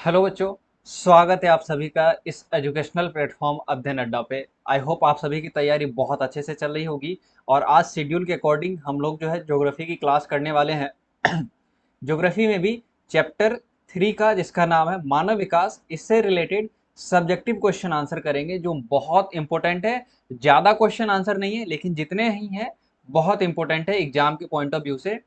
Hello बच्चों, स्वागत है आप सभी का इस एजुकेशनल प्लेटफॉर्म अध्ययन अड्डा पे। आई होप आप सभी की तैयारी बहुत अच्छे से चल रही होगी। और आज शेड्यूल के अकॉर्डिंग हम लोग जो है ज्योग्राफी की क्लास करने वाले हैं। ज्योग्राफी में भी चैप्टर 3 का जिसका नाम है मानव विकास, इससे रिलेटेड सब्जेक्टिव क्वेश्चन आंसर करेंगे जो बहुत इंपॉर्टेंट है। ज़्यादा क्वेश्चन आंसर नहीं है, लेकिन जितने ही हैं बहुत इंपॉर्टेंट है एग्जाम के पॉइंट ऑफ व्यू से।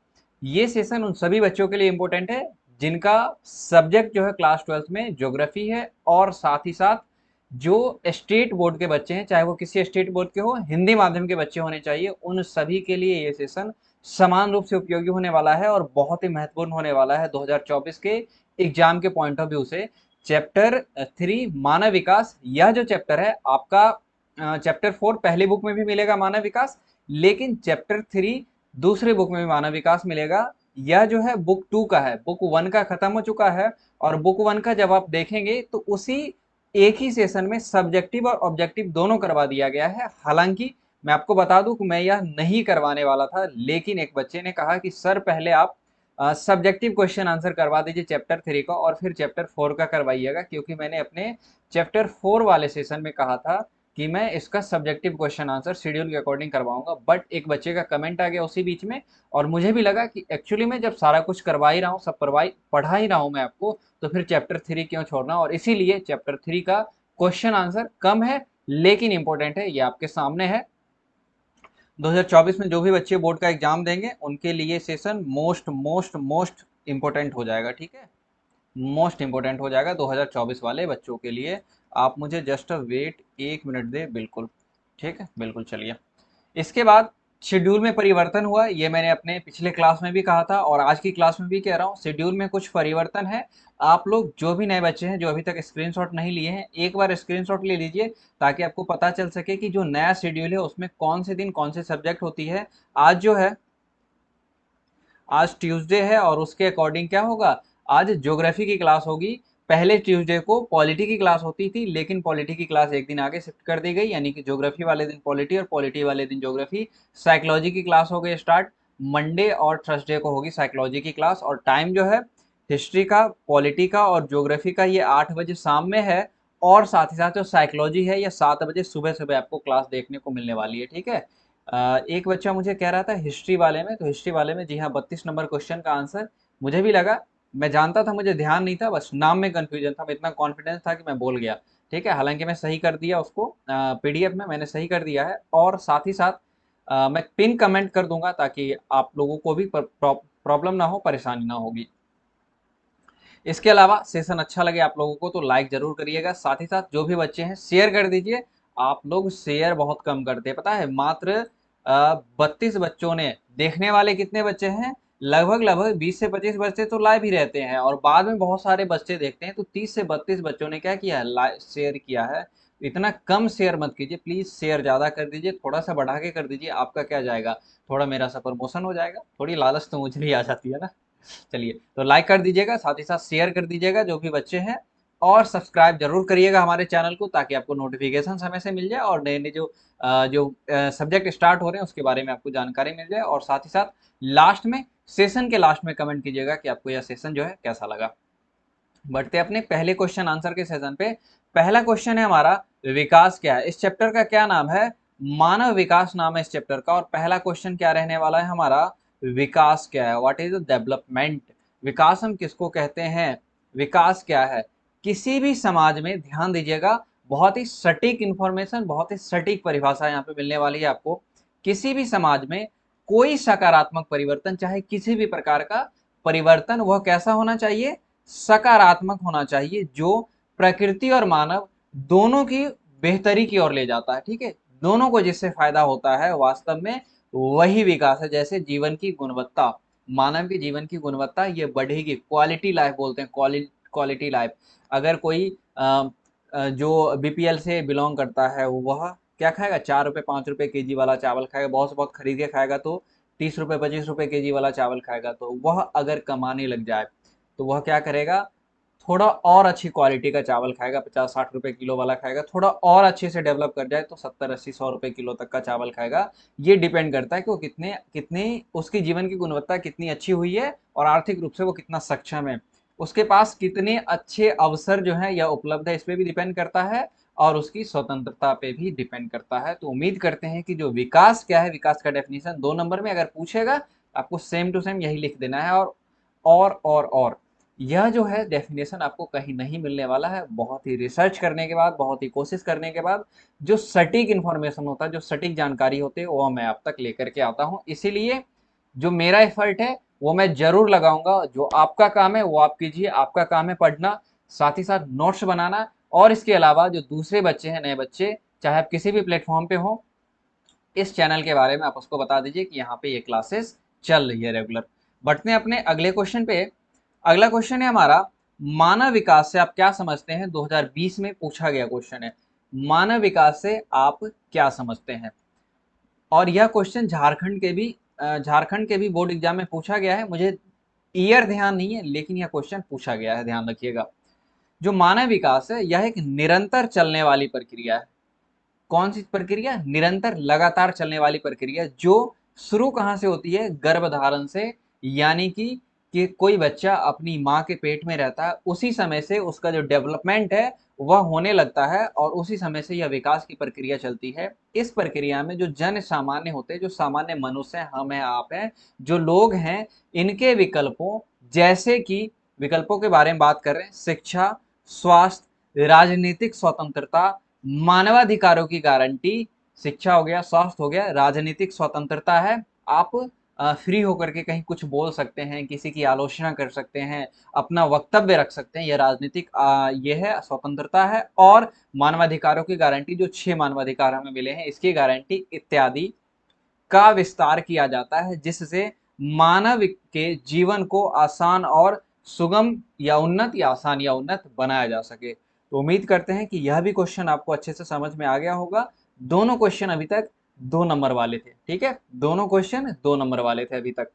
ये सेशन उन सभी बच्चों के लिए इंपॉर्टेंट है जिनका सब्जेक्ट जो है क्लास 12th में ज्योग्राफी है, और साथ ही साथ जो स्टेट बोर्ड के बच्चे हैं, चाहे वो किसी स्टेट बोर्ड के हो, हिंदी माध्यम के बच्चे होने चाहिए, उन सभी के लिए ये सेशन समान रूप से उपयोगी होने वाला है और बहुत ही महत्वपूर्ण होने वाला है 2024 के एग्जाम के पॉइंट ऑफ व्यू से। चैप्टर 3 मानव विकास, यह जो चैप्टर है आपका चैप्टर 4 पहली बुक में भी मिलेगा मानव विकास, लेकिन चैप्टर 3 दूसरे बुक में भी मानव विकास मिलेगा। यह जो है बुक 2 का है, बुक 1 का खत्म हो चुका है। और बुक 1 का जब आप देखेंगे तो उसी एक ही सेशन में सब्जेक्टिव और ऑब्जेक्टिव दोनों करवा दिया गया है। हालांकि मैं आपको बता दूं कि मैं यह नहीं करवाने वाला था, लेकिन एक बच्चे ने कहा कि सर पहले आप सब्जेक्टिव क्वेश्चन आंसर करवा दीजिए चैप्टर 3 का और फिर चैप्टर 4 का करवाइएगा, क्योंकि मैंने अपने चैप्टर 4 वाले सेशन में कहा था कि मैं इसका सब्जेक्टिव क्वेश्चन आंसर शेड्यूल के अकॉर्डिंग करवाऊंगा। बट एक बच्चे का कमेंट आ गया उसी बीच में, और मुझे भी लगा कि एक्चुअली में जब सारा कुछ करवा ही रहा हूँ, सब पढ़ा ही रहा हूँ मैं आपको, तो फिर चैप्टर 3 क्यों छोड़ना। और इसीलिए चैप्टर 3 का क्वेश्चन आंसर कम है लेकिन इंपॉर्टेंट है, ये आपके सामने है। 2024 में जो भी बच्चे बोर्ड का एग्जाम देंगे उनके लिए session most most most important हो जाएगा, ठीक है। मोस्ट इंपॉर्टेंट हो जाएगा 2024 वाले बच्चों के लिए। आप मुझे जस्ट वेट 1 मिनट दे, बिल्कुल ठीक है, बिल्कुल चलिए। इसके बाद शेड्यूल में परिवर्तन हुआ, ये मैंने अपने पिछले क्लास में भी कहा था और आज की क्लास में भी कह रहा हूँ, शेड्यूल में कुछ परिवर्तन है। आप लोग जो भी नए बच्चे हैं जो अभी तक स्क्रीनशॉट नहीं लिए हैं, एक बार स्क्रीनशॉट ले लीजिए ताकि आपको पता चल सके कि जो नया शेड्यूल है उसमें कौन से दिन कौन से सब्जेक्ट होती है। आज जो है, आज ट्यूसडे है और उसके अकॉर्डिंग क्या होगा, आज ज्योग्राफी की क्लास होगी। पहले ट्यूसडे को पॉलिटी की क्लास होती थी, लेकिन पॉलिटी की क्लास एक दिन आगे शिफ्ट कर दी गई, यानी कि ज्योग्राफी वाले दिन पॉलिटी और पॉलिटी वाले दिन ज्योग्राफी। साइकोलॉजी की क्लास हो गई स्टार्ट, मंडे और थर्सडे को होगी साइकोलॉजी की क्लास। और टाइम जो है हिस्ट्री का, पॉलिटी का और ज्योग्राफी का ये 8 बजे शाम में है। और साथ ही साथ जो साइकोलॉजी है ये 7 बजे सुबह सुबह आपको क्लास देखने को मिलने वाली है, ठीक है। एक बच्चा मुझे कह रहा था हिस्ट्री वाले में, तो हिस्ट्री वाले में जी हाँ 32 नंबर क्वेश्चन का आंसर मुझे भी लगा। मैं जानता था, मुझे ध्यान नहीं था, बस नाम में कंफ्यूजन था। मैं इतना कॉन्फिडेंस था कि मैं बोल गया, ठीक है। हालांकि मैं सही कर दिया उसको, पीडीएफ में मैंने सही कर दिया है। और साथ ही साथ मैं पिन कमेंट कर दूंगा ताकि आप लोगों को भी प्रॉब्लम ना हो, परेशानी ना होगी। इसके अलावा सेशन अच्छा लगे आप लोगों को तो लाइक जरूर करिएगा, साथ ही साथ जो भी बच्चे हैं शेयर कर दीजिए। आप लोग शेयर बहुत कम करते हैं, पता है। मात्र 32 बच्चों ने, देखने वाले कितने बच्चे हैं, लगभग लगभग 20 से 25 बच्चे तो लाइव ही रहते हैं और बाद में बहुत सारे बच्चे देखते हैं। तो 30 से 32 बच्चों ने क्या किया है, शेयर किया है। इतना कम शेयर मत कीजिए प्लीज, शेयर ज्यादा कर दीजिए, थोड़ा सा बढ़ा के कर दीजिए। आपका क्या जाएगा, थोड़ा मेरा सा प्रमोशन हो जाएगा, थोड़ी लालच तो मुझे भी आ जाती है ना। चलिए, तो लाइक कर दीजिएगा, साथ ही साथ शेयर कर दीजिएगा जो भी बच्चे हैं, और सब्सक्राइब जरूर करिएगा हमारे चैनल को ताकि आपको नोटिफिकेशन समय से मिल जाए और नए नए जो सब्जेक्ट स्टार्ट हो रहे हैं उसके बारे में आपको जानकारी मिल जाए। और साथ ही साथ लास्ट में, सेशन के लास्ट में कमेंट कीजिएगा कि आपको यह सेशन जो है कैसा लगा। बढ़ते अपने पहले क्वेश्चन आंसर के सेशन पे। पहला क्वेश्चन है हमारा, विकास क्या है। इस चैप्टर का क्या नाम है, मानव विकास नाम है इस चैप्टर का। और पहला क्वेश्चन क्या रहने वाला है हमारा, विकास क्या है, व्हाट इज द डेवलपमेंट। विकास हम किसको कहते हैं, विकास क्या है। किसी भी समाज में ध्यान दीजिएगा, बहुत ही सटीक इंफॉर्मेशन, बहुत ही सटीक परिभाषा यहाँ पे मिलने वाली है आपको। किसी भी समाज में कोई सकारात्मक परिवर्तन, चाहे किसी भी प्रकार का परिवर्तन, वह कैसा होना चाहिए, सकारात्मक होना चाहिए, जो प्रकृति और मानव दोनों की बेहतरी की ओर ले जाता है, ठीक है। दोनों को जिससे फायदा होता है वास्तव में वही विकास है। जैसे जीवन की गुणवत्ता, मानव के जीवन की गुणवत्ता ये बढ़ेगी, क्वालिटी लाइफ बोलते हैं, क्वालिटी लाइफ। अगर कोई जो बीपीएल से बिलोंग करता है वह क्या खाएगा, 4 रुपए 5 रुपए केजी वाला चावल खाएगा, बहुत से बहुत खरीद के खाएगा। तो 30 रुपए 25 रुपए केजी वाला चावल खाएगा। तो वह अगर कमाने लग जाए तो वह क्या करेगा, थोड़ा और अच्छी क्वालिटी का चावल खाएगा, 50-60 रुपए किलो वाला खाएगा। थोड़ा और अच्छे से डेवलप कर जाए तो 70-80-100 रुपए किलो तक का चावल खाएगा। ये डिपेंड करता है कि वो कितने कितनी उसकी जीवन की गुणवत्ता कितनी अच्छी हुई है और आर्थिक रूप से वो कितना सक्षम है। उसके पास कितने अच्छे अवसर जो है यह उपलब्ध है, इस पे भी डिपेंड करता है और उसकी स्वतंत्रता पे भी डिपेंड करता है। तो उम्मीद करते हैं कि जो विकास क्या है, विकास का डेफिनेशन 2 नंबर में अगर पूछेगा आपको सेम टू सेम यही लिख देना है। और यह जो है डेफिनेशन आपको कहीं नहीं मिलने वाला है। बहुत ही रिसर्च करने के बाद, बहुत ही कोशिश करने के बाद जो सटीक इन्फॉर्मेशन होता है, जो सटीक जानकारी होती है, वो मैं आप तक लेकर के आता हूँ। इसीलिए जो मेरा एफर्ट है वो मैं जरूर लगाऊंगा। जो आपका काम है वो आप कीजिए, आपका काम है पढ़ना, साथ ही साथ नोट्स बनाना। और इसके अलावा जो दूसरे बच्चे हैं, नए बच्चे, चाहे आप किसी भी प्लेटफॉर्म पे हो, इस चैनल के बारे में आप उसको बता दीजिए कि यहाँ पे ये क्लासेस चल रही है रेगुलर। बढ़ते हैं अपने अगले क्वेश्चन पे। अगला क्वेश्चन है हमारा, मानव विकास से आप क्या समझते हैं? 2020 में पूछा गया क्वेश्चन है, मानव विकास से आप क्या समझते हैं? और यह क्वेश्चन झारखंड के भी बोर्ड एग्जाम में पूछा गया है। मुझे ईयर ध्यान नहीं है, लेकिन यह क्वेश्चन पूछा गया है, ध्यान रखिएगा। जो मानव विकास है यह एक निरंतर चलने वाली प्रक्रिया है। कौन सी प्रक्रिया? निरंतर, लगातार चलने वाली प्रक्रिया, जो शुरू कहाँ से होती है? गर्भधारण से। यानी कि कोई बच्चा अपनी माँ के पेट में रहता है, उसी समय से उसका जो डेवलपमेंट है वह होने लगता है और उसी समय से यह विकास की प्रक्रिया चलती है। इस प्रक्रिया में जो जन सामान्य होते हैं, जो सामान्य मनुष्य हैं, हम हैं, आप हैं, जो लोग हैं, इनके विकल्पों, जैसे कि विकल्पों के बारे में बात कर रहे हैं, शिक्षा, स्वास्थ्य, राजनीतिक स्वतंत्रता, मानवाधिकारों की गारंटी। शिक्षा हो गया, स्वास्थ्य हो गया, राजनीतिक स्वतंत्रता है, आप फ्री होकर के कहीं कुछ बोल सकते हैं, किसी की आलोचना कर सकते हैं, अपना वक्तव्य रख सकते हैं, यह राजनीतिक ये है, स्वतंत्रता है। और मानवाधिकारों की गारंटी, जो 6 मानवाधिकार हमें मिले हैं, इसकी गारंटी इत्यादि का विस्तार किया जाता है, जिससे मानव के जीवन को आसान और सुगम या उन्नत, या आसान या उन्नत बनाया जा सके। तो उम्मीद करते हैं कि यह भी क्वेश्चन आपको अच्छे से समझ में आ गया होगा। दोनों क्वेश्चन अभी तक 2 नंबर वाले थे, ठीक है, दोनों क्वेश्चन 2 नंबर वाले थे अभी तक।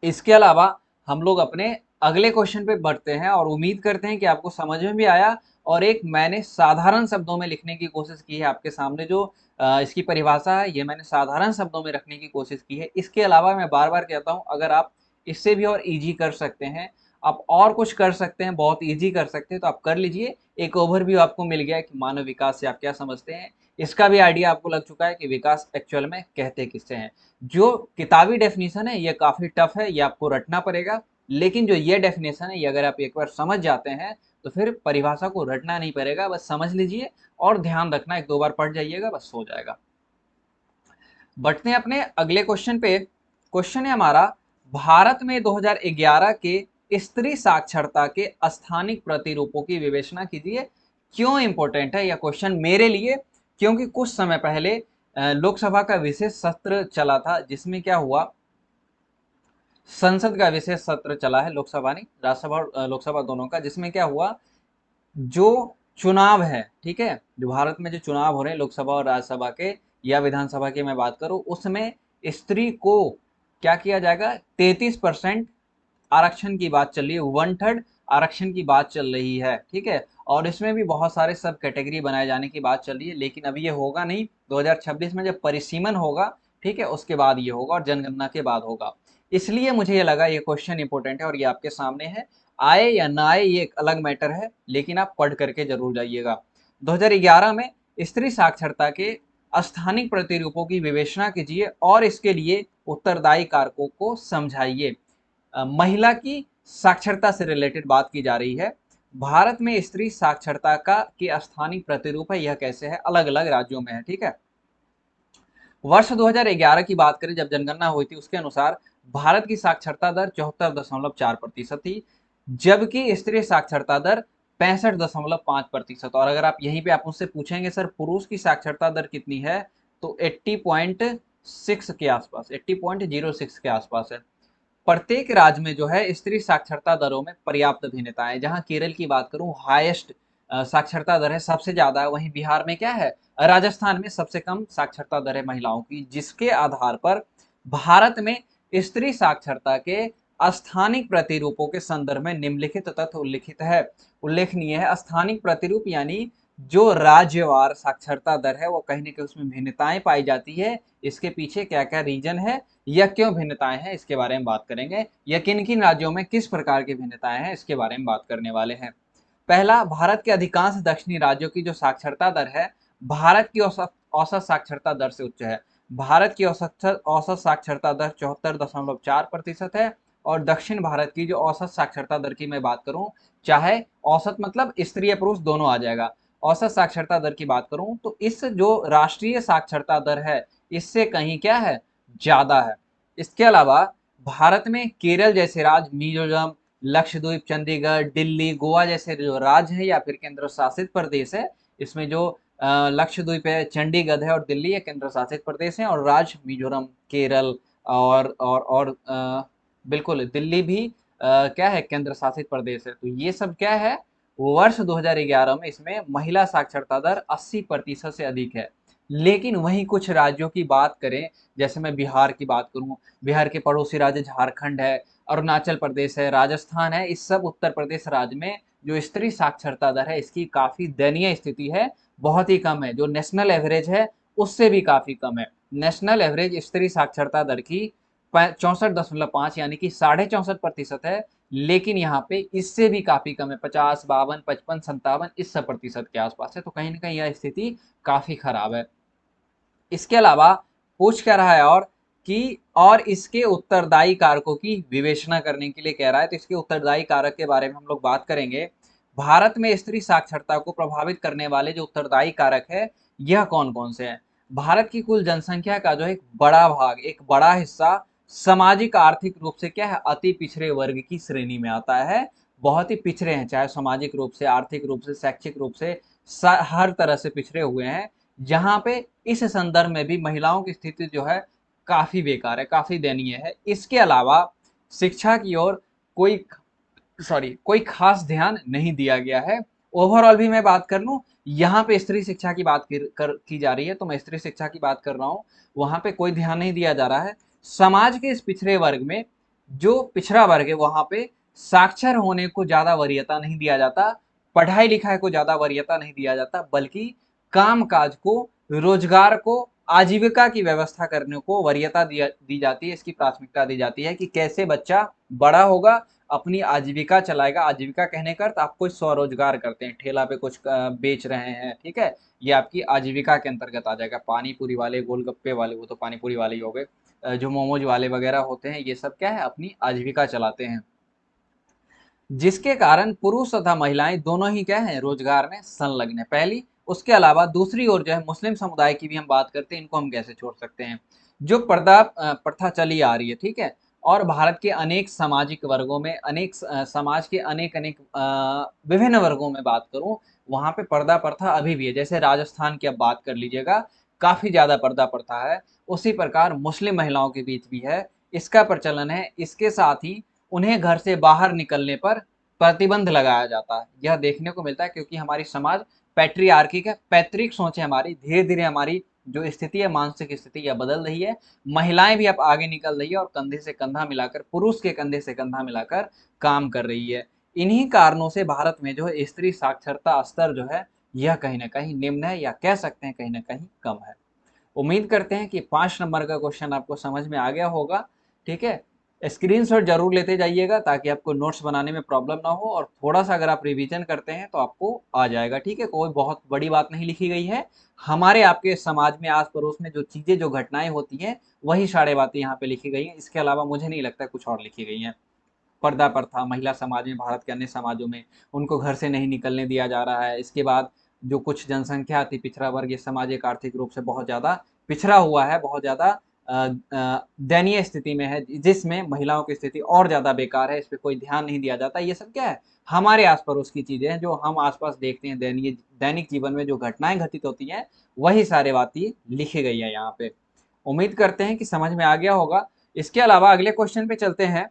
इसके अलावा हम लोग अपने अगले क्वेश्चन पे बढ़ते हैं और उम्मीद करते हैं कि आपको समझ में भी आया। और एक मैंने साधारण शब्दों में लिखने की कोशिश की है आपके सामने, जो इसकी परिभाषा है, ये मैंने साधारण शब्दों में रखने की कोशिश की है। इसके अलावा मैं बार बार कहता हूँ, अगर आप इससे भी और ईजी कर सकते हैं, आप और कुछ कर सकते हैं, बहुत ईजी कर सकते हैं, तो आप कर लीजिए। एक ओवरव्यू आपको मिल गया है कि मानव विकास से आप क्या समझते हैं। इसका भी आइडिया आपको लग चुका है कि विकास एक्चुअल में कहते किससे हैं। जो किताबी डेफिनेशन है ये काफ़ी टफ है, ये आपको रटना पड़ेगा। लेकिन जो ये डेफिनेशन है, ये अगर आप एक बार समझ जाते हैं तो फिर परिभाषा को रटना नहीं पड़ेगा, बस समझ लीजिए और ध्यान रखना, 1-2 बार पढ़ जाइएगा, बस हो जाएगा। बढ़ते हैं अपने अगले क्वेश्चन पे। क्वेश्चन है हमारा, भारत में 2011 के स्त्री साक्षरता के स्थानिक प्रतिरूपों की विवेचना कीजिए। क्यों इंपॉर्टेंट है यह क्वेश्चन मेरे लिए? क्योंकि कुछ समय पहले लोकसभा का विशेष सत्र चला था, जिसमें क्या हुआ, संसद का विशेष सत्र चला है, लोकसभा नहीं, राज्यसभा और लोकसभा दोनों का, जिसमें क्या हुआ, जो चुनाव है, ठीक है, जो भारत में जो चुनाव हो रहे हैं लोकसभा और राज्यसभा के या विधानसभा की मैं बात करूं, उसमें स्त्री को क्या किया जाएगा, 33% आरक्षण की बात चल रही है, 1/3 आरक्षण की बात चल रही है, ठीक है। और इसमें भी बहुत सारे सब कैटेगरी बनाए जाने की बात चल रही है, लेकिन अभी ये होगा नहीं, 2026 में जब परिसीमन होगा, ठीक है, उसके बाद ये होगा और जनगणना के बाद होगा। इसलिए मुझे ये लगा ये क्वेश्चन इंपॉर्टेंट है और ये आपके सामने है। आए या ना आए ये एक अलग मैटर है, लेकिन आप पढ़ करके जरूर जाइएगा। 2011 में स्त्री साक्षरता के स्थानिक प्रतिरूपों की विवेचना कीजिए और इसके लिए उत्तरदायी कारकों को समझाइए। महिला की साक्षरता से रिलेटेड बात की जा रही है। भारत में स्त्री साक्षरता का के स्थानिक प्रतिरूप है, यह कैसे है, अलग अलग राज्यों में है, ठीक है। वर्ष 2011 की बात करें, जब जनगणना हुई थी, उसके अनुसार भारत की साक्षरता दर 74.4% थी, जबकि स्त्री साक्षरता दर 65.5%। और अगर आप यहीं पे आप मुझसे पूछेंगे सर पुरुष की साक्षरता दर कितनी है, तो 80.6 के आसपास, 80.06 के आसपास है। प्रत्येक राज्य में जो है स्त्री साक्षरता दरों में पर्याप्त भिन्नता है। जहां केरल की बात करूं, हाईएस्ट साक्षरता दर है, सबसे ज्यादा है। वहीं बिहार में क्या है, राजस्थान में सबसे कम साक्षरता दर है महिलाओं की, जिसके आधार पर भारत में स्त्री साक्षरता के स्थानिक प्रतिरूपों के संदर्भ में निम्नलिखित तथ्य उल्लिखित है, उल्लेखनीय है। स्थानिक प्रतिरूप यानी जो राज्यवार साक्षरता दर है, वो कहीं ना कहीं उसमें भिन्नताएं पाई जाती है। इसके पीछे क्या क्या रीजन है, या क्यों भिन्नताएं हैं इसके बारे में बात करेंगे, या किन किन राज्यों में किस प्रकार की भिन्नताएं हैं इसके बारे में बात करने वाले हैं। पहला, भारत के अधिकांश दक्षिणी राज्यों की जो साक्षरता दर है, भारत की औसत औसत साक्षरता दर से उच्च है। भारत की औसत औसत साक्षरता दर 74.4% है, और दक्षिण भारत की जो औसत साक्षरता दर की मैं बात करूं, चाहे औसत मतलब स्त्री या पुरुष दोनों आ जाएगा, औसत साक्षरता दर की बात करूं तो इस जो राष्ट्रीय साक्षरता दर है इससे कहीं क्या है, ज्यादा है। इसके अलावा भारत में केरल जैसे राज्य, मिजोरम, लक्षद्वीप, चंडीगढ़, दिल्ली, गोवा जैसे जो राज्य है या फिर केंद्र शासित प्रदेश है, इसमें जो लक्षद्वीप है, चंडीगढ़ है और दिल्ली ये केंद्र शासित प्रदेश है, और राज्य मिजोरम, केरल और बिल्कुल दिल्ली भी क्या है, केंद्र शासित प्रदेश है। तो ये सब क्या है, वर्ष 2011 में इसमें महिला साक्षरता दर 80% से अधिक है। लेकिन वहीं कुछ राज्यों की बात करें, जैसे मैं बिहार की बात करूं, बिहार के पड़ोसी राज्य झारखंड है, अरुणाचल प्रदेश है, राजस्थान है, इस सब उत्तर प्रदेश राज्य में जो स्त्री साक्षरता दर है इसकी काफी दयनीय स्थिति है, बहुत ही कम है। जो नेशनल एवरेज है उससे भी काफी कम है। नेशनल एवरेज स्त्री साक्षरता दर की 64.5 यानी कि 64.5% है, लेकिन यहाँ पे इससे भी काफी कम है, 50, 52, 55, 57 इस सब प्रतिशत के आसपास है। तो कहीं ना कहीं यह स्थिति काफी खराब है। इसके अलावा पूछ क्या रहा है, और इसके उत्तरदायी कारकों की विवेचना करने के लिए कह रहा है। तो इसके उत्तरदायी कारक के बारे में हम लोग बात करेंगे। भारत में स्त्री साक्षरता को प्रभावित करने वाले जो उत्तरदायी कारक है, यह कौन कौन से हैं। भारत की कुल जनसंख्या का जो एक बड़ा भाग, एक बड़ा हिस्सा सामाजिक आर्थिक रूप से क्या है, अति पिछड़े वर्ग की श्रेणी में आता है। बहुत ही पिछड़े हैं, चाहे सामाजिक रूप से, आर्थिक रूप से, शैक्षिक रूप से, हर तरह से पिछड़े हुए हैं। जहाँ पे इस संदर्भ में भी महिलाओं की स्थिति जो है काफी बेकार है, काफी दयनीय है। इसके अलावा शिक्षा की ओर कोई कोई खास ध्यान नहीं दिया गया है। ओवरऑल भी मैं बात कर लूं, यहाँ पे स्त्री शिक्षा की बात की जा रही है, तो मैं स्त्री शिक्षा की बात कर रहा हूँ, वहां पे कोई ध्यान नहीं दिया जा रहा है। समाज के इस पिछड़े वर्ग में, जो पिछड़ा वर्ग है वहां पे साक्षर होने को ज्यादा वरीयता नहीं दिया जाता, पढ़ाई लिखाई को ज्यादा वरीयता नहीं दिया जाता, बल्कि काम काज को, रोजगार को, आजीविका की व्यवस्था करने को वरीयता दी जाती है। इसकी प्राथमिकता दी जाती है कि कैसे बच्चा बड़ा होगा, अपनी आजीविका चलाएगा। आजीविका कहने का अर्थ आप कोई स्वरोजगार करते हैं, ठेला पे कुछ बेच रहे हैं, ठीक है, ये आपकी आजीविका के अंतर्गत आ जाएगा। पानी पूरी वाले, गोलगप्पे वाले, वो तो पानी पूरी वाले ही हो गए, जो मोमोज वाले वगैरह होते हैं, ये सब क्या है, अपनी आजीविका चलाते हैं। जिसके कारण पुरुष तथा महिलाएं दोनों ही क्या है, रोजगार में संलग्न है, पहली। उसके अलावा दूसरी ओर जो है मुस्लिम समुदाय की भी हम बात करते हैं, इनको हम कैसे छोड़ सकते हैं। जो पर्दा प्रथा चली आ रही है, ठीक है, और भारत के अनेक सामाजिक वर्गों में, अनेक समाज के अनेक अनेक विभिन्न वर्गों में बात करूं, वहां पे पर्दा प्रथा अभी भी है। जैसे राजस्थान की अब बात कर लीजिएगा, काफी ज्यादा पर्दा प्रथा है। उसी प्रकार मुस्लिम महिलाओं के बीच भी है, इसका प्रचलन है। इसके साथ ही उन्हें घर से बाहर निकलने पर प्रतिबंध लगाया जाता है, यह देखने को मिलता है, क्योंकि हमारी समाज पैट्रियार्किक है, पैतृक सोच है हमारी। धीरे धीरे हमारी जो स्थिति है, मानसिक स्थिति, यह बदल रही है। महिलाएं भी अब आगे निकल रही है और कंधे से कंधा मिलाकर, पुरुष के कंधे से कंधा मिलाकर काम कर रही है। इन्हीं कारणों से भारत में जो है स्त्री साक्षरता स्तर जो है, यह कहीं ना कहीं निम्न है, या कह सकते हैं कहीं ना कहीं कम है। उम्मीद करते हैं कि 5 नंबर का क्वेश्चन आपको समझ में आ गया होगा, ठीक है। स्क्रीनशॉट जरूर लेते जाइएगा ताकि आपको नोट्स बनाने में प्रॉब्लम ना हो, और थोड़ा सा अगर आप रिवीजन करते हैं तो आपको आ जाएगा, ठीक है। कोई बहुत बड़ी बात नहीं लिखी गई है, हमारे आपके समाज में, आस पड़ोस में जो चीजें, जो घटनाएं होती हैं, वही सारे बातें यहाँ पे लिखी गई हैं। इसके अलावा मुझे नहीं लगता कुछ और लिखी गई हैं। पर्दा प्रथा महिला समाज में, भारत के अन्य समाजों में उनको घर से नहीं निकलने दिया जा रहा है। इसके बाद जो कुछ जनसंख्या अति पिछड़ा वर्ग, ये सामाजिक आर्थिक रूप से बहुत ज़्यादा पिछड़ा हुआ है, बहुत ज़्यादा दयनीय स्थिति में है, जिसमें महिलाओं की स्थिति और ज़्यादा बेकार है, इस पर कोई ध्यान नहीं दिया जाता। ये सब क्या है, हमारे आस पड़ोस की चीज़ें हैं, जो हम आसपास देखते हैं, दैनिक जीवन में जो घटनाएं घटित होती हैं, वही सारे बातें लिखी गई है यहाँ पे। उम्मीद करते हैं कि समझ में आ गया होगा। इसके अलावा अगले क्वेश्चन पे चलते हैं।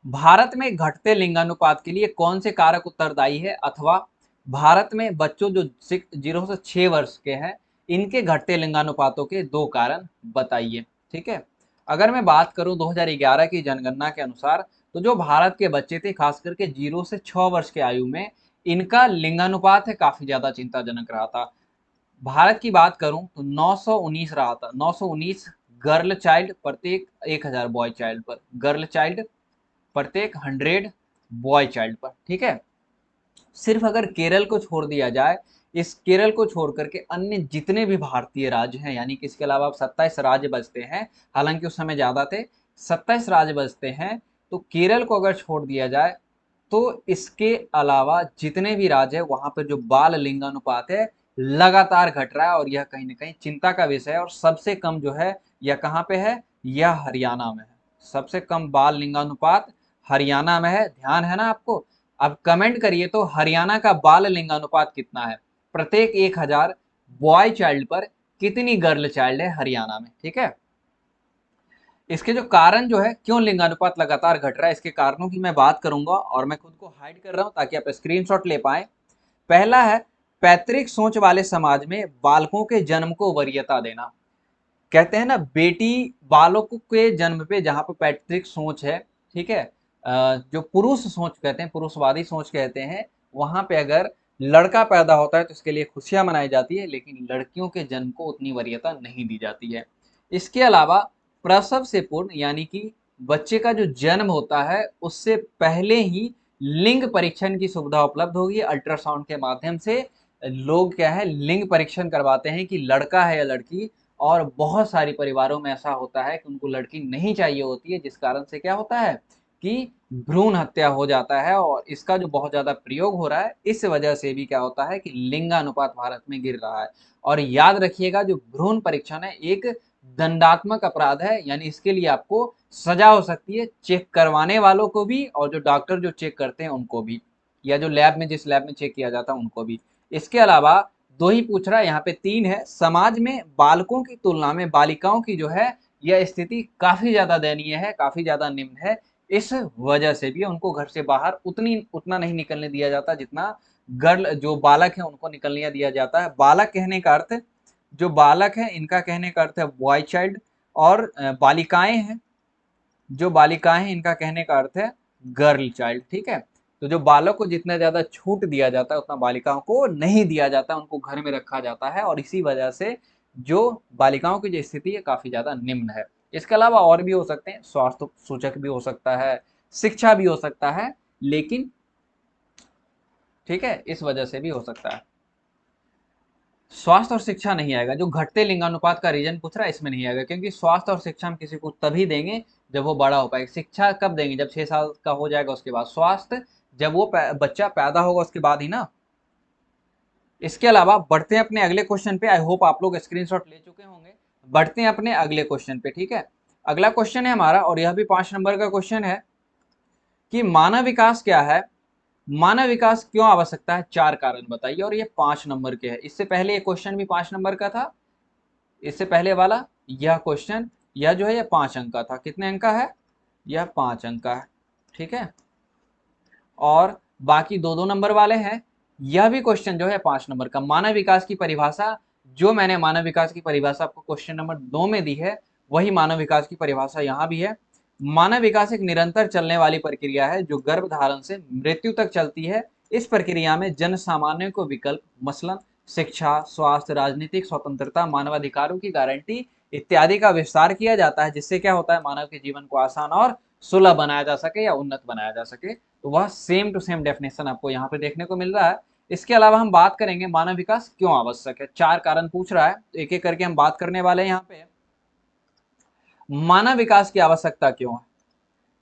भारत में घटते लिंगानुपात के लिए कौन से कारक उत्तरदायी है, अथवा भारत में बच्चों जो 0 से 6 वर्ष के हैं, इनके घटते लिंगानुपातों के 2 कारण बताइए, ठीक है। अगर मैं बात करूं 2011 की जनगणना के अनुसार, तो जो भारत के बच्चे थे, खास करके 0 से 6 वर्ष के आयु में, इनका लिंगानुपात है काफी ज्यादा चिंताजनक रहा था। भारत की बात करूं तो 919 रहा था, 919 गर्ल चाइल्ड प्रत्येक 1000 बॉय चाइल्ड पर, गर्ल चाइल्ड प्रत्येक 100 बॉय चाइल्ड पर, ठीक है। सिर्फ अगर केरल को छोड़ दिया जाए, इस केरल को छोड़ करके अन्य जितने भी भारतीय राज्य हैं, यानी कि इसके अलावा अब 27 राज्य बचते हैं, हालांकि उस समय ज़्यादा थे, 27 राज्य बचते हैं, तो केरल को अगर छोड़ दिया जाए तो इसके अलावा जितने भी राज्य है वहां पर जो बाल लिंगानुपात है लगातार घट रहा है, और यह कहीं ना कहीं चिंता का विषय है। और सबसे कम जो है यह कहाँ पे है, यह हरियाणा में है। सबसे कम बाल लिंगानुपात हरियाणा में है, ध्यान है ना आपको। अब कमेंट करिए तो हरियाणा का बाल लिंगानुपात कितना है, प्रत्येक 1000 बॉय चाइल्ड पर कितनी गर्ल चाइल्ड है हरियाणा में, ठीक है। इसके जो कारण जो है, क्यों लिंगानुपात लगातार घट रहा है, इसके कारणों की मैं बात करूंगा, और मैं खुद को हाइड कर रहा हूं ताकि आप स्क्रीनशॉट ले पाए। पहला है पैतृक सोच वाले समाज में बालकों के जन्म को वरीयता देना। कहते हैं ना, बेटी बालकों के जन्म पे जहां पे पैतृक सोच है, ठीक है, जो पुरुष सोच कहते हैं, पुरुषवादी सोच कहते हैं, वहां पे अगर लड़का पैदा होता है तो इसके लिए खुशियां मनाई जाती है, लेकिन लड़कियों के जन्म को उतनी वरीयता नहीं दी जाती है। इसके अलावा प्रसव से पूर्व, यानी कि बच्चे का जो जन्म होता है उससे पहले ही लिंग परीक्षण की सुविधा उपलब्ध होगी। अल्ट्रासाउंड के माध्यम से लोग क्या है, लिंग परीक्षण करवाते हैं कि लड़का है या लड़की। और बहुत सारी परिवारों में ऐसा होता है कि उनको लड़की नहीं चाहिए होती है, जिस कारण से क्या होता है कि भ्रूण हत्या हो जाता है, और इसका जो बहुत ज्यादा प्रयोग हो रहा है इस वजह से भी क्या होता है कि लिंगानुपात भारत में गिर रहा है। और याद रखिएगा, जो भ्रूण परीक्षण है एक दंडात्मक अपराध है, यानी इसके लिए आपको सजा हो सकती है, चेक करवाने वालों को भी और जो डॉक्टर जो चेक करते हैं उनको भी, या जो लैब में जिस लैब में चेक किया जाता है उनको भी। इसके अलावा दो ही पूछ रहा है, यहाँ पे तीन है। समाज में बालकों की तुलना में बालिकाओं की जो है यह स्थिति काफी ज्यादा दयनीय है, काफी ज्यादा निम्न है। इस वजह से भी उनको घर से बाहर उतना नहीं निकलने दिया जाता जितना गर्ल जो बालक है उनको निकलने दिया जाता है। बालक कहने का अर्थ, जो बालक है इनका कहने का अर्थ है बॉय चाइल्ड, और बालिकाएं हैं, जो बालिकाएं हैं इनका कहने का अर्थ है गर्ल चाइल्ड, ठीक है। तो जो बालक को जितना ज्यादा छूट दिया जाता है उतना बालिकाओं को नहीं दिया जाता, उनको घर में रखा जाता है, और इसी वजह से जो बालिकाओं की जो स्थिति है काफी ज्यादा निम्न है। इसके अलावा और भी हो सकते हैं, स्वास्थ्य सूचक भी हो सकता है, शिक्षा भी हो सकता है, लेकिन ठीक है इस वजह से भी हो सकता है। स्वास्थ्य और शिक्षा नहीं आएगा, जो घटते लिंगानुपात का रीजन पूछ रहा है इसमें नहीं आएगा, क्योंकि स्वास्थ्य और शिक्षा हम किसी को तभी देंगे जब वो बड़ा हो पाएगा। शिक्षा कब देंगे, जब 6 साल का हो जाएगा उसके बाद। स्वास्थ्य जब वो बच्चा पैदा होगा उसके बाद ही ना। इसके अलावा बढ़ते हैं अपने अगले क्वेश्चन पे। आई होप आप लोग स्क्रीनशॉट ले चुके होंगे। बढ़ते हैं अपने अगले क्वेश्चन पे, ठीक है। अगला क्वेश्चन है हमारा, और यह भी 5 नंबर का क्वेश्चन है कि मानव विकास क्या है, मानव विकास क्यों आवश्यकता है, 4 कारण बताइए। और ये 5 नंबर के है। इससे पहले ये क्वेश्चन भी 5 नंबर का था, इससे पहले वाला यह क्वेश्चन, यह जो है यह 5 अंक का था। कितने अंक का है, यह 5 अंक का है, ठीक है। और बाकी 2-2 नंबर वाले हैं। यह भी क्वेश्चन जो है 5 नंबर का। मानव विकास की परिभाषा, जो मैंने मानव विकास की परिभाषा आपको क्वेश्चन नंबर 2 में दी है, वही मानव विकास की परिभाषा यहाँ भी है। मानव विकास एक निरंतर चलने वाली प्रक्रिया है जो गर्भ धारण से मृत्यु तक चलती है। इस प्रक्रिया में जन सामान्य को विकल्प, मसलन शिक्षा, स्वास्थ्य, राजनीतिक स्वतंत्रता, मानवाधिकारों की गारंटी इत्यादि का विस्तार किया जाता है, जिससे क्या होता है, मानव के जीवन को आसान और सुलभ बनाया जा सके या उन्नत बनाया जा सके। तो वह सेम टू सेम डेफिनेशन आपको यहाँ पे देखने को मिल रहा है। इसके अलावा हम बात करेंगे मानव विकास क्यों आवश्यक है। 4 कारण पूछ रहा है, तो एक एक करके हम बात करने वाले हैं यहाँ पे। मानव विकास की आवश्यकता क्यों है।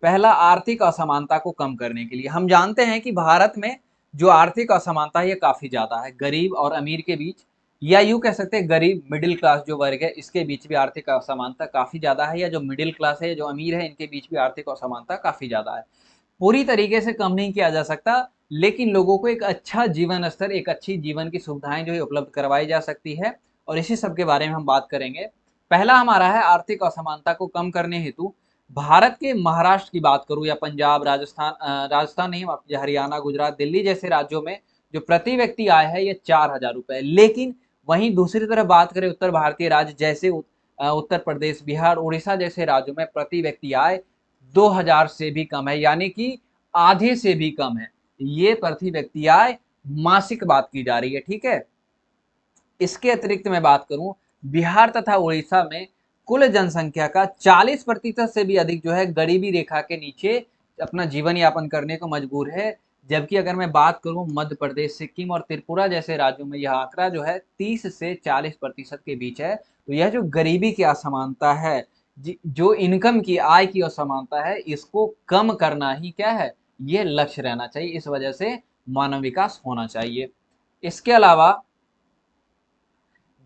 पहला, आर्थिक असमानता को कम करने के लिए। हम जानते हैं कि भारत में जो आर्थिक असमानता है ये काफी ज्यादा है, गरीब और अमीर के बीच, या यूं कह सकते हैं गरीब मिडिल क्लास जो वर्ग है इसके बीच भी आर्थिक असमानता काफी ज्यादा है, या जो मिडिल क्लास है जो अमीर है इनके बीच भी आर्थिक असमानता काफी ज्यादा है। पूरी तरीके से कम नहीं किया जा सकता, लेकिन लोगों को एक अच्छा जीवन स्तर, एक अच्छी जीवन की सुविधाएं जो है उपलब्ध करवाई जा सकती है, और इसी सब के बारे में हम बात करेंगे। पहला हमारा है आर्थिक असमानता को कम करने हेतु। भारत के महाराष्ट्र की बात करूं या पंजाब, राजस्थान नहीं, हरियाणा, गुजरात, दिल्ली जैसे राज्यों में जो प्रति व्यक्ति आय है ये 4000 रुपए। लेकिन वहीं दूसरी तरफ बात करें उत्तर भारतीय राज्य जैसे उत्तर प्रदेश, बिहार, उड़ीसा जैसे राज्यों में प्रति व्यक्ति आय 2000 से भी कम है, यानी कि आधे से भी कम है। ये प्रति व्यक्ति आय मासिक बात की जा रही है, ठीक है। इसके अतिरिक्त मैं बात करूं, बिहार तथा उड़ीसा में कुल जनसंख्या का 40% से भी अधिक जो है गरीबी रेखा के नीचे अपना जीवन यापन करने को मजबूर है। जबकि अगर मैं बात करूं मध्य प्रदेश, सिक्किम और त्रिपुरा जैसे राज्यों में यह आंकड़ा जो है 30 से 40% के बीच है। तो यह जो गरीबी की असमानता है, जो इनकम की, आय की असमानता है, इसको कम करना ही क्या है, ये लक्ष्य रहना चाहिए। इस वजह से मानव विकास होना चाहिए। इसके अलावा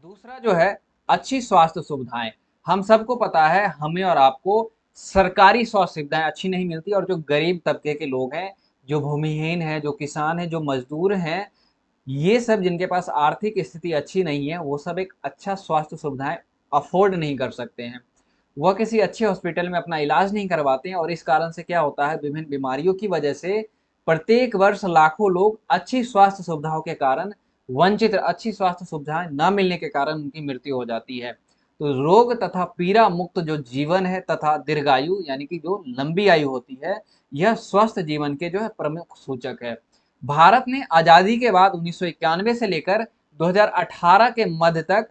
दूसरा जो है अच्छी स्वास्थ्य सुविधाएं। हम सबको पता है, हमें और आपको सरकारी स्वास्थ्य सुविधाएं अच्छी नहीं मिलती, और जो गरीब तबके के लोग हैं, जो भूमिहीन हैं, जो किसान हैं, जो मजदूर हैं, ये सब जिनके पास आर्थिक स्थिति अच्छी नहीं है, वो सब एक अच्छा स्वास्थ्य सुविधाएं अफोर्ड नहीं कर सकते हैं। वह किसी अच्छे हॉस्पिटल में अपना इलाज नहीं करवाते हैं, और इस कारण से क्या होता है, विभिन्न बीमारियों की वजह से प्रत्येक वर्ष लाखों लोग अच्छी स्वास्थ्य सुविधाओं के कारण वंचित, अच्छी स्वास्थ्य सुविधाएं न मिलने के कारण उनकी मृत्यु हो जाती है। तो रोग तथा पीड़ा मुक्त जो जीवन है तथा दीर्घायु यानी कि जो लंबी आयु होती है, यह स्वस्थ जीवन के जो है प्रमुख सूचक है। भारत ने आजादी के बाद 1991 से लेकर 2018 के मध्य तक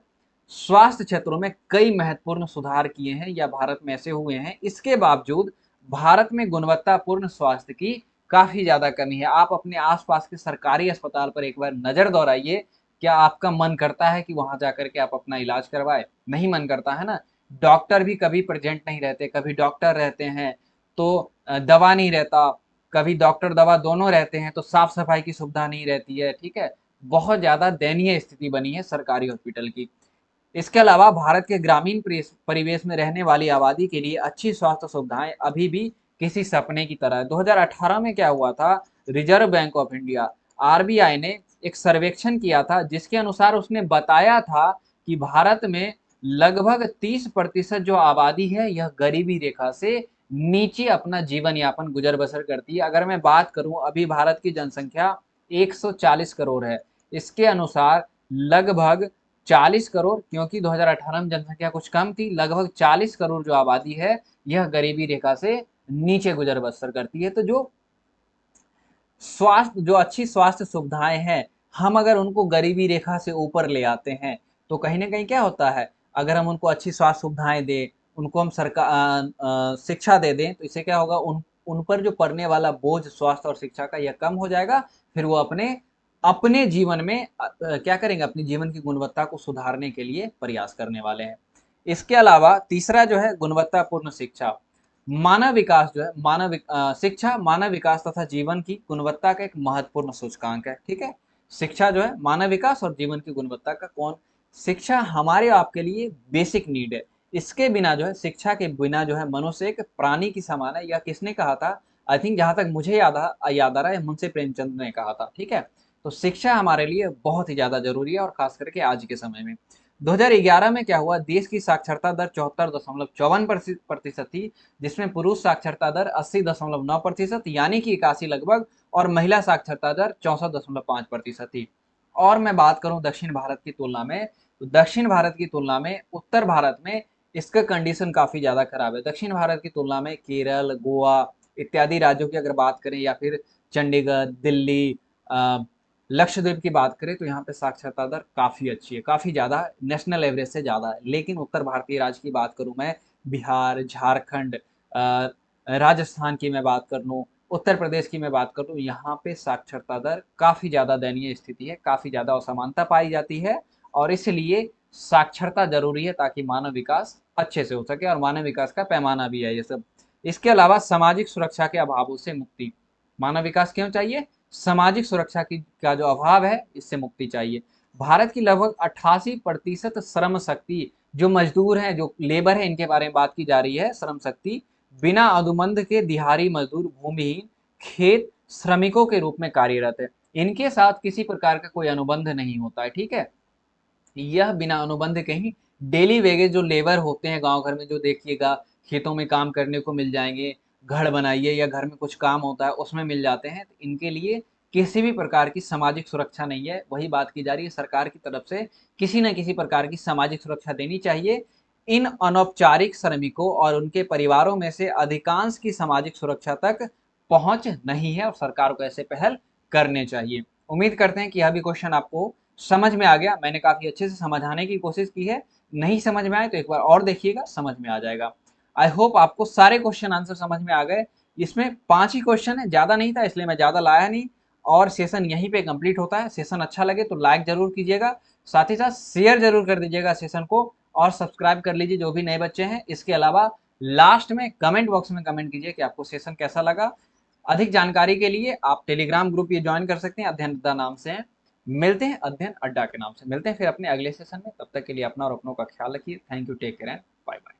स्वास्थ्य क्षेत्रों में कई महत्वपूर्ण सुधार किए हैं या भारत में ऐसे हुए हैं। इसके बावजूद भारत में गुणवत्तापूर्ण स्वास्थ्य की काफी ज्यादा कमी है। आप अपने आसपास के सरकारी अस्पताल पर एक बार नजर दौड़ाइए। क्या आपका मन करता है कि वहां जाकर के आप अपना इलाज करवाए? नहीं मन करता है ना। डॉक्टर भी कभी प्रेजेंट नहीं रहते, कभी डॉक्टर रहते हैं तो दवा नहीं रहता, कभी डॉक्टर दवा दोनों रहते हैं तो साफ सफाई की सुविधा नहीं रहती है। ठीक है, बहुत ज्यादा दयनीय स्थिति बनी है सरकारी हॉस्पिटल की। इसके अलावा भारत के ग्रामीण परिवेश में रहने वाली आबादी के लिए अच्छी स्वास्थ्य सुविधाएं अभी भी किसी सपने की तरह है। 2018 में क्या हुआ था, reserve bank of India RBI ने एक सर्वेक्षण किया था, जिसके अनुसार उसने बताया था कि भारत में लगभग 30% जो आबादी है, यह गरीबी रेखा से नीचे अपना जीवन यापन गुजर बसर करती है। अगर मैं बात करूं, अभी भारत की जनसंख्या 140 करोड़ है। इसके अनुसार लगभग 40 करोड़, क्योंकि 2018 में जनसंख्या कुछ कम थी, लगभग 40 करोड़ जो आबादी है, यह गरीबी रेखा से नीचे गुजर बसर करती है। तो जो अच्छी स्वास्थ्य सुविधाएं हैं, हम अगर उनको गरीबी रेखा से ऊपर ले आते हैं, तो कहीं ना कहीं क्या होता है, अगर हम उनको अच्छी स्वास्थ्य सुविधाएं दें, उनको हम सरकार शिक्षा दे दें, तो इससे क्या होगा, उन उन पर जो पड़ने वाला बोझ स्वास्थ्य और शिक्षा का, यह कम हो जाएगा। फिर वो अपने अपने जीवन में क्या करेंगे, अपनी जीवन की गुणवत्ता को सुधारने के लिए प्रयास करने वाले हैं। इसके अलावा तीसरा जो है गुणवत्तापूर्ण शिक्षा। मानव विकास जो है, शिक्षा मानव विकास तथा जीवन की गुणवत्ता का एक महत्वपूर्ण सूचकांक है। ठीक है, शिक्षा जो है मानव विकास और जीवन की गुणवत्ता का शिक्षा हमारे आपके लिए बेसिक नीड है। इसके बिना जो है, शिक्षा के बिना जो है, मनुष्य एक प्राणी की समान है। या किसने कहा था, आई थिंक जहां तक मुझे याद आ रहा है, मुंशी प्रेमचंद ने कहा था। ठीक है, तो शिक्षा हमारे लिए बहुत ही ज्यादा जरूरी है, और खास करके आज के समय में। 2011 में क्या हुआ, देश की साक्षरता दर 74.54% थी, जिसमें पुरुष साक्षरता दर 80.9% यानी कि 81 लगभग, और महिला साक्षरता दर 64.5% थी। और मैं बात करूं दक्षिण भारत की तुलना में, तो दक्षिण भारत की तुलना में उत्तर भारत में इसका कंडीशन काफी ज्यादा खराब है। दक्षिण भारत की तुलना में केरल, गोवा इत्यादि राज्यों की अगर बात करें, या फिर चंडीगढ़, दिल्ली, लक्षद्वीप की बात करें, तो यहाँ पे साक्षरता दर काफी अच्छी है, काफी ज्यादा, नेशनल एवरेज से ज्यादा है। लेकिन उत्तर भारतीय राज्य की बात करूं मैं, बिहार, झारखंड, राजस्थान की मैं बात कर लूँ, उत्तर प्रदेश की मैं बात कर लूँ, यहाँ पे साक्षरता दर काफी ज्यादा दयनीय स्थिति है, काफी ज्यादा असमानता पाई जाती है। और इसलिए साक्षरता जरूरी है, ताकि मानव विकास अच्छे से हो सके, और मानव विकास का पैमाना भी है ये सब। इसके अलावा सामाजिक सुरक्षा के अभावों से मुक्ति। मानव विकास क्यों चाहिए? सामाजिक सुरक्षा की का जो अभाव है, इससे मुक्ति चाहिए। भारत की लगभग 88% श्रम शक्ति, जो मजदूर हैं, जो लेबर है, इनके बारे में बात की जा रही है, श्रम शक्ति बिना अनुबंध के दिहाड़ी मजदूर, भूमिहीन, खेत श्रमिकों के रूप में कार्यरत है। इनके साथ किसी प्रकार का कोई अनुबंध नहीं होता है। ठीक है, यह बिना अनुबंध के ही डेली वेजेज जो लेबर होते हैं गांव घर में, जो देखिएगा खेतों में काम करने को मिल जाएंगे, घर बनाइए या घर में कुछ काम होता है उसमें मिल जाते हैं, तो इनके लिए किसी भी प्रकार की सामाजिक सुरक्षा नहीं है। वही बात की जा रही है, सरकार की तरफ से किसी न किसी प्रकार की सामाजिक सुरक्षा देनी चाहिए। इन अनौपचारिक श्रमिकों और उनके परिवारों में से अधिकांश की सामाजिक सुरक्षा तक पहुंच नहीं है, और सरकार को ऐसे पहल करने चाहिए। उम्मीद करते हैं कि यह भी क्वेश्चन आपको समझ में आ गया। मैंने काफी अच्छे से समझाने की कोशिश की है। नहीं समझ में आए तो एक बार और देखिएगा, समझ में आ जाएगा। आई होप आपको सारे क्वेश्चन आंसर समझ में आ गए। इसमें 5 ही क्वेश्चन है, ज़्यादा नहीं था इसलिए मैं ज़्यादा लाया नहीं। और सेशन यहीं पे कंप्लीट होता है। सेशन अच्छा लगे तो लाइक ज़रूर कीजिएगा, साथ ही साथ शेयर ज़रूर कर दीजिएगा सेशन को, और सब्सक्राइब कर लीजिए जो भी नए बच्चे हैं। इसके अलावा लास्ट में कमेंट बॉक्स में कमेंट कीजिए कि आपको सेशन कैसा लगा। अधिक जानकारी के लिए आप टेलीग्राम ग्रुप ये ज्वाइन कर सकते हैं, अध्ययन अड्डा नाम से है। मिलते हैं अध्ययन अड्डा के नाम से, मिलते हैं फिर अपने अगले सेशन में। तब तक के लिए अपना और अपनों का ख्याल रखिए। Thank you, take care and bye bye.